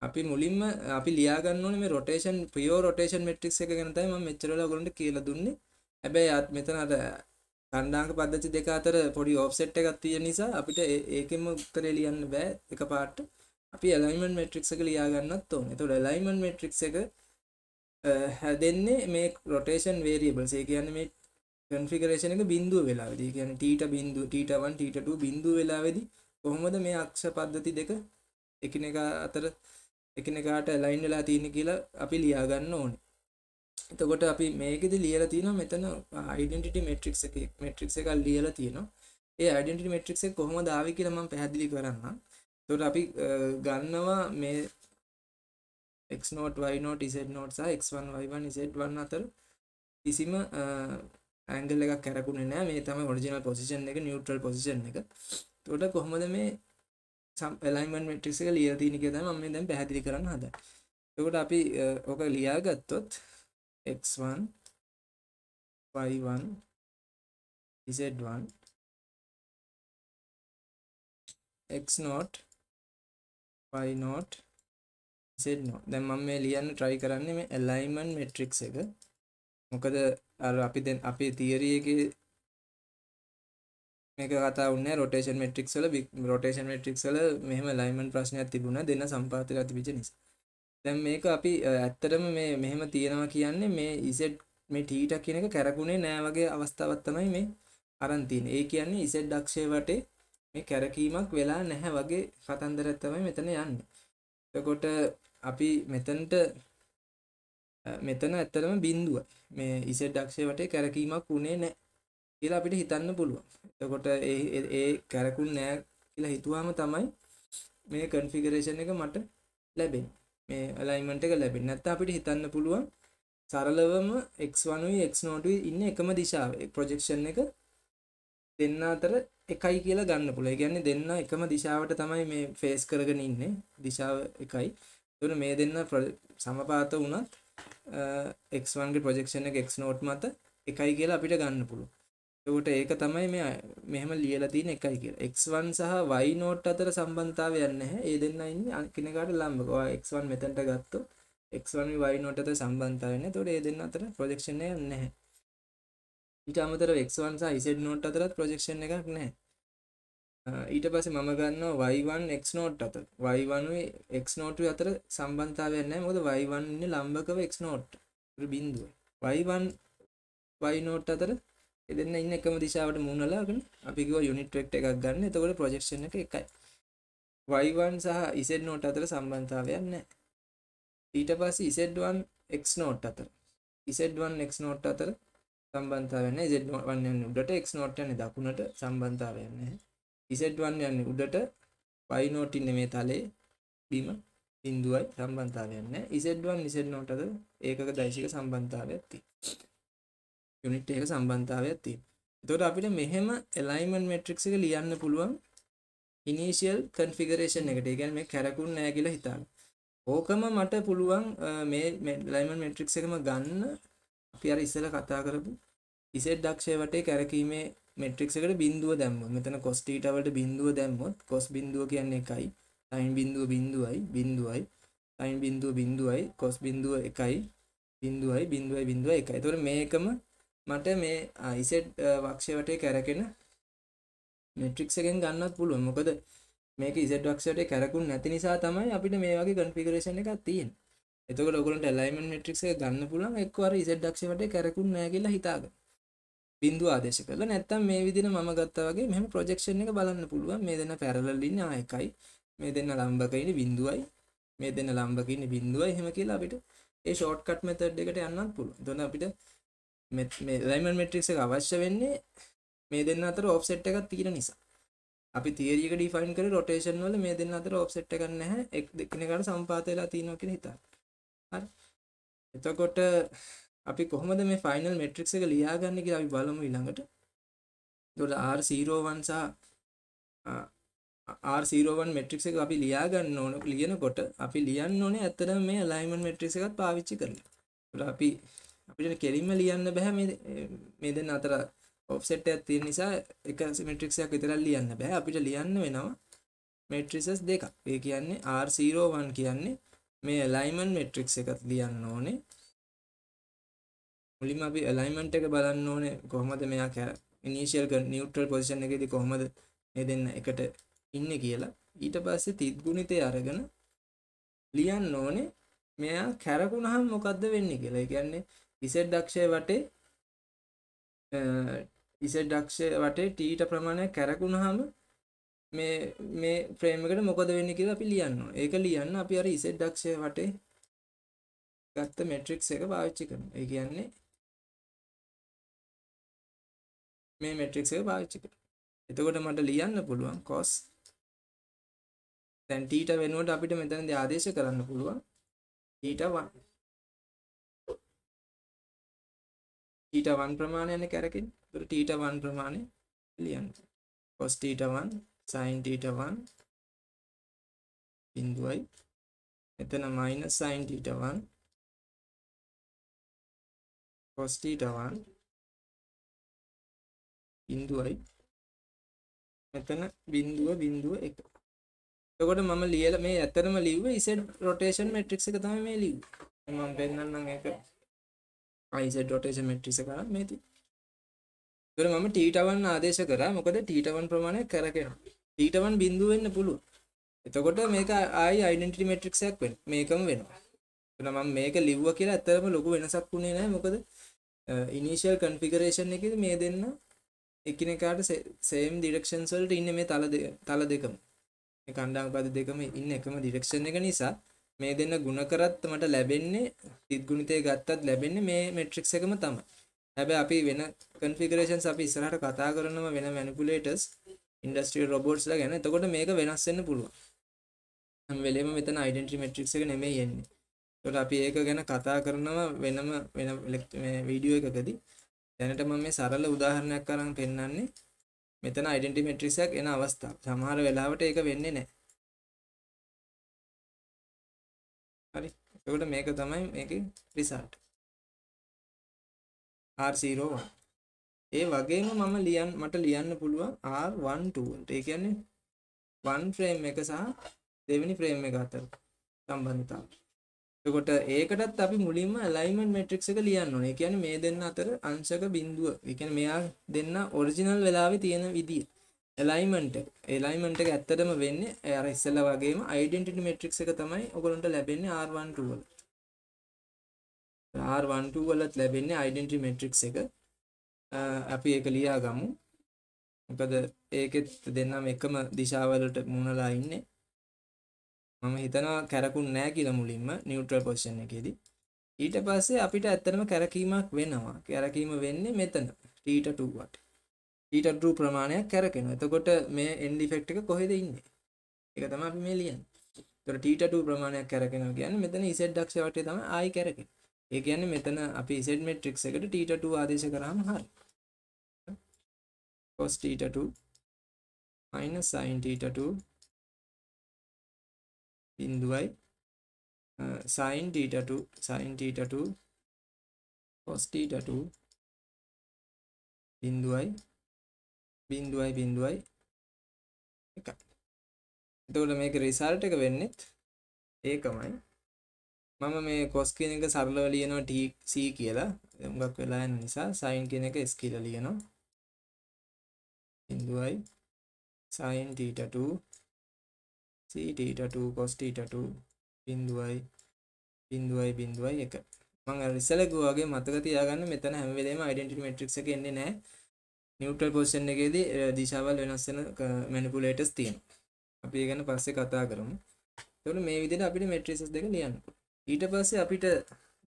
අපි මුලින්ම අපි ලියා ගන්න ඕනේ මේ rotation pure rotation matrix එක ගැන තමයි මම මෙච්චර වෙලා ඔයගොල්ලන්ට කියලා දුන්නේ. හැබැයි මෙතන අර කණ්ඩාංක පද්ධති දෙක අතර පොඩි offset එකක් තියෙන නිසා අපිට ඒකෙම උත්තරේ ලියන්න බෑ එකපාරට. අපි alignment matrix එක ලියා ගන්නත් ඕනේ. ඒතකොට alignment matrix එක හැදෙන්නේ මේ rotation variables. ඒ කියන්නේ මේ configuration එක බිඳුව වෙලාවේදී. ඒ කියන්නේ θ බිඳුව, θ1, θ2 බිඳුව වෙලාවේදී කොහොමද මේ අක්ෂ පද්ධති දෙක එකිනෙකා අතර එකිනෙකාට align වෙලා තියෙන කියලා අපි ලියා ගන්න ඕනේ. එතකොට අපි මේකෙදි ලියලා තියෙනවා මෙතන identity matrix එකක් ලියලා තියෙනවා. ඒ identity matrix එක කොහොමද ආවේ කියලා මම පැහැදිලි කරන්නම්. එතකොට අපි ගන්නවා මේ x0 y0 z0 සහ x1 y1 z1 අතර කිසිම angle එකක් කරකුනේ නැහැ. මේ තමයි original position එක, neutral position එක. එතකොට කොහොමද මේ alignment matrix එක ලියලා තියෙන්නේ කියලා තමයි මම මේ දැන් පැහැදිලි කරන්න හදන්නේ. එතකොට අපි ඔක ලියාගත්තොත් x1 y1 z1 x0 y0 z0. දැන් මම මේ ලියන්න try කරන්නේ මේ alignment matrix එක. මොකද අර අපි දැන් අපේ theory එකේ මේක කතා වුණේ rotation matrix වල මෙහෙම alignment ප්‍රශ්නයක් තිබුණා දෙන්න සම්පාත වෙලා තිබිච්ච නිසා. දැන් මේක අපි ඇත්තටම මේ මෙහෙම තියෙනවා කියන්නේ මේ z මේ θ කියන එක කැරකුනේ නෑ වගේ අවස්ථාවක් තමයි මේ අරන් තියෙන්නේ. ඒ කියන්නේ z අක්ෂය වටේ මේ කැරකීමක් වෙලා නැහැ වගේ කතන්දරයක් තමයි මෙතන යන්නේ. එතකොට අපි මෙතන ඇත්තටම බිඳුවයි. මේ z අක්ෂය වටේ කැරකීමක් උනේ නැහැ කියලා අපිට හිතන්න පුළුවන්. එතකොට ඒ කැරකුන්නේ නැහැ කියලා හිතුවාම තමයි මේ configuration එක මට ලැබෙන්නේ. මේ alignment එක ලැබෙන්නේ. නැත්නම් අපිට හිතන්න පුළුවන් සරලවම x1 උයි x0 උයි ඉන්නේ එකම දිශාවේ. projection එක දෙන්න අතර එකයි කියලා ගන්න පුළුවන්. ඒ කියන්නේ දෙන්න එකම දිශාවට තමයි මේ face කරගෙන ඉන්නේ. දිශාව එකයි. ඒතකොට මේ දෙන්න සමපාත වුණත් x1 ගේ projection එක x0 මත එකයි කියලා අපිට ගන්න පුළුවන්. එතකොට ඒක තමයි මේ මෙහෙම ලියලා තියෙන එකයි කියලා. x1 සහ y0 අතර සම්බන්ධතාවයක් නැහැ. ඒ දෙන්න ඉන්නේ කිනකාට ලම්බක. ඔය x1 මෙතනට ගත්තොත් x1 y0 අතර සම්බන්ධතාවයක් නැහැ. එතකොට ඒ දෙන්න අතර ප්‍රොජෙක්ෂන් එකක් නැහැ. ඊට අමතරව x1 සහ z0 අතරත් ප්‍රොජෙක්ෂන් එකක් නැහැ. ඊට පස්සේ මම ගන්නවා y1 x0 අතර. y1 උයි x0 උයි අතර සම්බන්ධතාවයක් නැහැ. මොකද y1 ඉන්නේ ලම්බකව x0 ට බිඳුව. y1 y0 අතර එදෙන්න ඉන්න එකම දිශාවට මුහුණලාගෙන අපි කිව්වා යුනිට් වෙක්ටර් එකක් ගන්න. එතකොට ප්‍රොජෙක්ෂන් එක එකයි. y1 සහ z0 අතර සම්බන්ධතාවයක් නැහැ. ඊට පස්සේ z1 x0 අතර. z1 x0 අතර සම්බන්ධතාවයක් නැහැ. z1 යන්නේ උඩට x0 යන්නේ දකුණට සම්බන්ධතාවයක් නැහැ. z1 යන්නේ උඩට y0 ඉන්නේ මේ තලයේ බිම බිඳුවයි සම්බන්ධතාවයක් නැහැ. z1 z0 අතර ඒකක දෛශික සම්බන්ධතාවයක් තියෙනවා. යුනිට් එක සම්බන්ධතාවයක් තියෙනවා. එතකොට අපිට මෙහෙම alignment matrix එක ලියන්න පුළුවන් initial configuration එකට. ඒ කියන්නේ මේ කැරකුන්නේ නැහැ කියලා හිතන්න. ඕකම මට පුළුවන් මේ alignment matrix එකම ගන්න අපි අර ඉස්සෙල්ලා කතා කරපු z අක්ෂය වටේ කැරකීමේ matrix එකට බිඳුව දැම්මොත් මෙතන cos θ වලට බිඳුව දැම්මොත් cos බිඳුව කියන්නේ එකයි, sin බිඳුව බිඳුවයි, sin බිඳුව බිඳුවයි, cos බිඳුව එකයි, බිඳුවයි එකයි. එතකොට මේකම මට මේ z අක්ෂය වටේ කැරකෙන matrix එකෙන් ගන්නත් පුළුවන්. මොකද මේක z අක්ෂය වටේ කැරකුන්නේ නැති නිසා තමයි අපිට මේ වගේ configuration එකක් තියෙන්නේ. එතකොට ඔයගොල්ලන්ට alignment matrix එක ගන්න පුළුවන් එක්ක අර z අක්ෂය වටේ කැරකුන්නේ නැහැ කියලා හිතාගන්න. බිඳුව ආදේශ කරලා නැත්තම් මේ විදිහට මම ගත්තා වගේ මෙහෙම projection එක බලන්න පුළුවන්. මේ දෙන්න parallel ඉන්නේ එකයි. මේ දෙන්න ලම්බක ඉන්නේ බිඳුවයි. මේ දෙන්න ලම්බක ඉන්නේ බිඳුවයි. එහෙම කියලා අපිට ඒ shortcut method එකට යන්නත් පුළුවන්. එතකොට අපිට මේ alignment matrix එක අවශ්‍ය වෙන්නේ මේ දෙන්න අතර offset එකක් තියෙන නිසා. අපි theory එක define කරේ rotation වල මේ දෙන්න අතර offset එකක් නැහැ. එකිනෙකාට සම්පාත වෙලා තියෙනවා කියලා හිතන්න. හරි. එතකොට අපි කොහොමද මේ final matrix එක ලියාගන්නේ කියලා අපි බලමු ඊළඟට. එතකොට R01 සහ R01 matrix එක අපි ලියා ගන්න ඕන. ලියනකොට අපි ලියන්න ඕනේ ඇත්තටම මේ alignment matrix එකත් පාවිච්චි කරලා. එතකොට අපිට කෙලින්ම ලියන්න බෑ මේ දෙන්න අතර offset එකක් තියෙන නිසා එක matrix එකක් විතරක් ලියන්න බෑ. අපිට ලියන්න වෙනවා matrices දෙකක්. ඒ කියන්නේ R01 කියන්නේ මේ alignment matrix එකත් ලියන්න ඕනේ. මුලින්ම අපි alignment එක බලන්න ඕනේ කොහොමද මෙයා initial neutral position එකේදී කොහොමද මේ දෙන්න එකට ඉන්නේ කියලා. ඊට පස්සේ තිත් ගුණිතය අරගෙන ලියන්න ඕනේ මෙයා කැරකුණාම මොකද්ද වෙන්නේ කියලා. ඒ කියන්නේ z අක්ෂය වටේ z අක්ෂය වටේ t ප්‍රමාණයක් කැරකුණාම මේ ෆ්‍රේම් එකට මොකද වෙන්නේ කියලා අපි ලියන්න ඕනේ. ඒක ලියන්න අපි අර z අක්ෂය වටේ ගත්ත මැට්‍රික්ස් එක පාවිච්චි කරනවා. ඒ කියන්නේ මේ මැට්‍රික්ස් එක පාවිච්චි කරනවා. එතකොට මට ලියන්න පුළුවන් cos දැන් θ වෙනුවට අපිට මෙතනදී ආදේශ කරන්න පුළුවන් θ1 θ1 ප්‍රමාණයනේ කරකින්. ඒතර θ1 ප්‍රමාණය ලියන්න. cos θ1 sin θ1 බිඳුවයි. එතන minus sin θ1 cos θ1 බිඳුවයි. මෙතන බිඳුව 1. එතකොට මම ලියලා මේ ඇත්තටම ලිව්වේ z rotation matrix එක තමයි මේ ලිව්වේ. මම පෙන්නන්නම් ඒක z rotation matrix එක කරා මේ තියෙන්නේ. ඒතර මම θ1 ආදේශ කරා. මොකද θ1 ප්‍රමාණය කරගෙනවා. θ1 බිඳුව වෙන්න පුළුවන්. එතකොට මේක ආයි identity matrix එකක් වෙනවා. මේකම වෙනවා. එතන මම මේක ලිව්වා කියලා ඇත්තටම ලොකු වෙනසක් වුණේ නැහැ. මොකද initial configuration එකේදී මේ දෙන්න එකිනෙකාට same directions වලට ඉන්නේ මේ තල දෙකම. මේ කණ්ඩායම් පද දෙකම ඉන්නේ එකම direction එක නිසා මේ දෙන්න ಗುಣ කරත් මට ලැබෙන්නේ තිත් ගුණිතය ගත්තත් ලැබෙන්නේ මේ matrix එකම තමයි. හැබැයි අපි වෙන configurations අපි ඉස්සරහට කතා කරනවා වෙන manipulators industrial robots ලා ගැන. එතකොට මේක වෙනස් වෙන්න පුළුවන්. හැම වෙලේම මෙතන identity matrix එක නෙමෙයි එන්නේ. ඒකට අපි ඒක ගැන කතා කරනවා වෙන මේ වීඩියෝ එකකදී. දැනට මම මේ සරල උදාහරණයක් අරන් පෙන්නන්නේ මෙතන identity matrix එකක් එන අවස්ථාව. සමහර වෙලාවට ඒක වෙන්නේ නැහැ. හරි. ඒකට මේක තමයි මේකේ result. R01. ඒ වගේම මට ලියන්න පුළුවන් R12 වලට. ඒ කියන්නේ one frame එක සහ දෙවෙනි frame එක අතර සම්බන්ධතාවය. එතකොට ඒකටත් අපි මුලින්ම alignment matrix එක ලියන්න ඕනේ. ඒ කියන්නේ මේ දෙන්න අතර අංශක බිඳුව. ඒ කියන්නේ මෙයා දෙන්න original වෙලාවේ තියෙන විදිය. alignment එක ඇත්තටම වෙන්නේ අර ඉස්සෙල්ලා වගේම identity matrix එක තමයි ඔයගොල්ලන්ට ලැබෙන්නේ R12 වල. R12 වලත් ලැබෙන්නේ identity matrix එක. අපි ඒක ලියා ගමු. මොකද ඒකෙත් දෙන්නම එකම දිශාවලට මුණලා ඉන්නේ. මම හිතනවා කැරකුන්නේ නැහැ කියලා මුලින්ම නියුට්‍රල් පොසිෂන් එකේදී. ඊට පස්සේ අපිට ඇත්තටම කැරකීමක් වෙනවා. කැරකීම වෙන්නේ මෙතන θ2 වට. θ2 ප්‍රමාණයක් කැරකෙනවා. එතකොට මේ end effect එක කොහෙද ඉන්නේ? ඒක තමයි අපි මේ ලියන්නේ. එතකොට θ2 ප්‍රමාණයක් කැරකෙනවා කියන්නේ මෙතන z අක්ෂය වටේ තමයි ආයි කැරකෙන්නේ. ඒ කියන්නේ මෙතන අපි z matrix එකට θ2 ආදේශ කරාම හරි. cos θ2 minus sin θ2 බිඳුවයි sin θ2 cos θ2 බිඳුවයි එකයි. එතකොට මේක රිසල්ට් එක වෙන්නේ ඒකමයි. මම මේ cos කියන එක සරලව ලියනවා t c කියලා. හුඟක් වෙලා යන නිසා sin කියන එක s කියලා ලියනවා. බිඳුවයි sin θ2 c θ2 cos θ2 බිඳුවයි 1. මම අර ඉස්සෙල්ලා කිව්වා වගේ මතක තියාගන්න මෙතන හැම වෙලේම identity matrix එක එන්නේ නැහැ. neutral position එකේදී දිශාවල් වෙනස් වෙන manipulators තියෙනවා. අපි ඒ ගැන පස්සේ කතා කරමු. එතකොට මේ විදිහට අපිට matrices දෙක ලියන්න. ඊට පස්සේ අපිට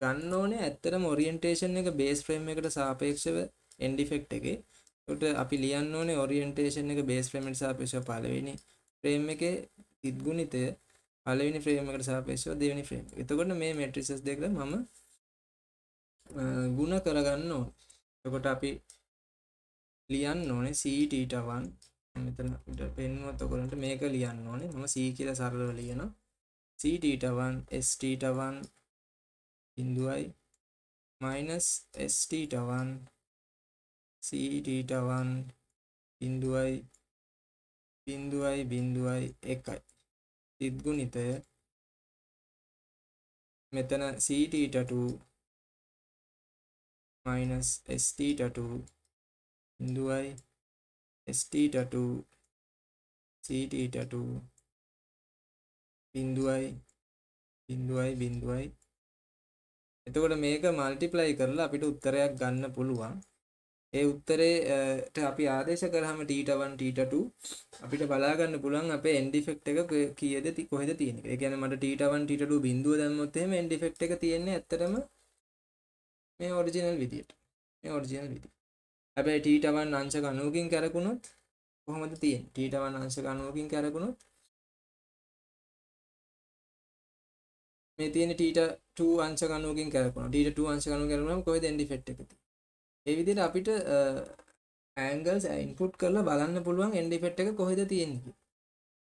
ගන්න ඕනේ ඇත්තටම orientation එක base frame එකට සාපේක්ෂව end effect එකේ. එතකොට අපි ලියන්න ඕනේ orientation එක base frame එකට සාපේක්ෂව පළවෙනි frame එකේ තිත් ගුණිතය පළවෙනි frame එකට සාපේක්ෂව දෙවෙනි frame එක. එතකොට මේ matrices දෙක මම ගුණ කරගන්න ඕනේ. එතකොට අපි ලියන්න ඕනේ c θ1 මෙතන පෙන්නුවත් ඔයගොල්ලන්ට මේක ලියන්න ඕනේ. මම c කියලා සරලව ලියනවා. c θ1 s θ1 බිඳුවයි minus s θ1 c θ1 බිඳුවයි 1. තිත් ගුණිතය මෙතන c θ2 minus s θ2 බිඳුවයි s θ2 c θ2 බිඳුවයි. එතකොට මේක මල්ටිප්ලයි කරලා අපිට උත්තරයක් ගන්න පුළුවන්. ඒ උත්තරේට අපි ආදේශ කරාම θ1 θ2 අපිට බලා ගන්න පුළුවන් අපේ end effect එක කීයද කොහෙද තියෙන්නේ. ඒ කියන්නේ මට θ1 θ2 බිඳුව දැම්මොත් එහෙම end effect එක තියෙන්නේ ඇත්තටම මේ ඔරිජිනල් විදියට. මේ ඔරිජිනල් විදිය. හැබැයි θ1 අංශක 90කින් කැරකුණොත් කොහොමද තියෙන්නේ? θ1 අංශක 90කින් කැරකුණොත් මේ තියෙන θ2 අංශක 90කින් කැරකුණා. θ2 අංශක 90 කැරකුණාම කොහෙද end effect එක තියෙන්නේ? ඒ විදිහට අපිට angles input කරලා බලන්න පුළුවන් end effect එක කොහෙද තියෙන්නේ කියලා.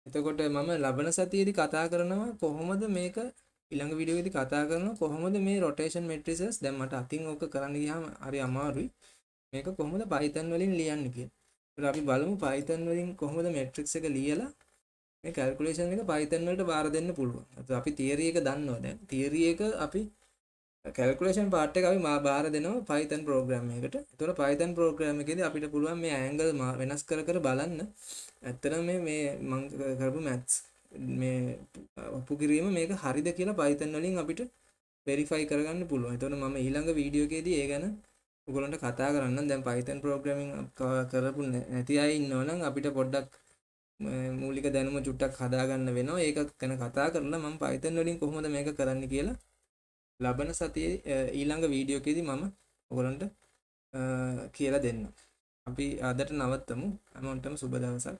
එතකොට මම ලබන සතියේදී කතා කරනවා කොහොමද මේක ඊළඟ වීඩියෝවේදී කතා කරනවා කොහොමද මේ rotation matrices දැන් මට අතින් ඕක කරන්න ගියාම හරි අමාරුයි. මේක කොහොමද Python වලින් ලියන්නේ කියලා. ඒත් අපි බලමු Python වලින් කොහොමද matrix එක ලියලා මේ calculation එක Python වලට බාර දෙන්න පුළුවන්. අපි theory එක දන්නවා දැන්. theory එක අපි calculation part එක අපි බාර දෙනවා Python program එකකට. ඒතකොට Python program එකේදී අපිට පුළුවන් මේ angle වෙනස් කර කර බලන්න. ඇත්තටම මේ මම කරපු maths මේ ඔප්පු කිරීම මේක හරිද කියලා Python වලින් අපිට verify කරගන්න පුළුවන්. ඒතකොට මම ඊළඟ වීඩියෝ එකේදී ඒ ගැන ඔයගොල්ලන්ට කතා කරන්නම්. දැන් Python programming කරපු නැති අය ඉන්නවනම් අපිට පොඩ්ඩක් මූලික දැනුම චුට්ටක් හදාගන්න වෙනවා. ඒක ගැන කතා කරලා මම Python වලින් කොහොමද මේක කරන්න කියලා ලබන සතියේ ඊළඟ වීඩියෝ එකේදී මම ඔයගොල්ලන්ට කියලා දෙන්නම්. අපි අදට නවත්තමු. හැමෝටම සුබ දවසක්.